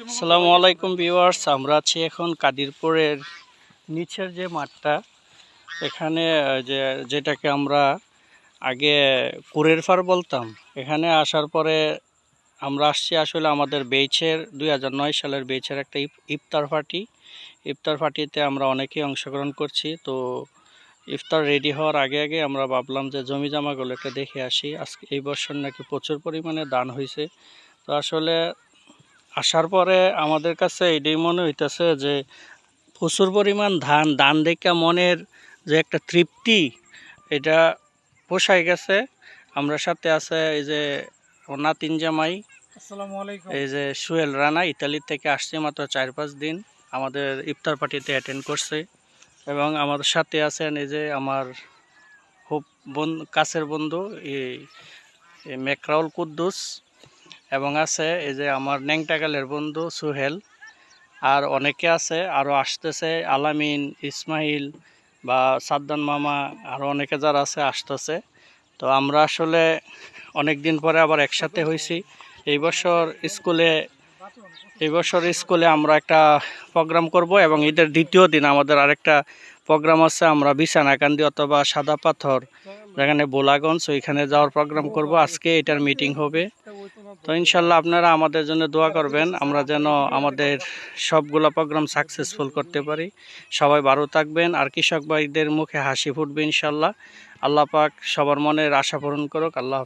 আসসালামু আলাইকুম ভিউয়ার্স, আমরা আছি এখন কাদিরপুরের নিচের যে মাঠটা, এখানে যেটাকে আমরা আগে কুরের ফার বলতাম। এখানে আসার পরে আমরা আসছি আসলে আমাদের বেইচের 2009 সালের বেইচের একটা ইফতার পার্টিতে আমরা অনেকেই অংশগ্রহণ করছি। তো ইফতার রেডি হওয়ার আগে আগে আমরা ভাবলাম যে জমি জামাগুলো একটা দেখে আসি। আজকে এই বছর নাকি প্রচুর পরিমাণে দান হয়েছে। তো আসলে আসার পরে আমাদের কাছে এটাই মনে হইতেছে যে প্রচুর পরিমাণ দান দেখে মনের যে একটা তৃপ্তি, এটা পোষায় গেছে। আমরা সাথে আছে এই যে নাতিন জামাই, আসসালামু আলাইকুম। এই যে সুহেল রানা, ইতালি থেকে আসছে মাত্র 4-5 দিন আমাদের ইফতার পার্টিতে অ্যাটেন্ড করছে। এবং আমাদের সাথে আছেন এই যে আমার খুব কাছের বন্ধু এই মেকরাউল কুদ্দুস, এবং আছে এই যে আমার ন্যাংটাকালের বন্ধু সুহেল। আর অনেকে আছে, আরও আসতেছে, আলামিন, ইসমাইল বা সাদ্দান মামা, আরও অনেকে যারা আছে আসতেছে। তো আমরা আসলে অনেক দিন পরে আবার একসাথে হয়েছি। এই বছর স্কুলে আমরা একটা প্রোগ্রাম করব, এবং ঈদের দ্বিতীয় দিন আমাদের আরেকটা প্রোগ্রাম আছে। আমরা বিছানাকান্দি অথবা সাদা পাথর, যেখানে বোলাগঞ্জ, ওইখানে যাওয়ার প্রোগ্রাম করব। আজকে এটার মিটিং হবে। তো ইনশাল্লাহ আপনারা আমাদের জন্য দোয়া করবেন, আমরা যেন আমাদের সবগুলো প্রোগ্রাম সাকসেসফুল করতে পারি। সবাই ভালো থাকবেন, আর কৃষক ভাইদের মুখে হাসি ফুটবে ইনশাল্লাহ। আল্লাহ পাক সবার মনের আশা পূরণ করুক। আল্লাহ হাফেজ।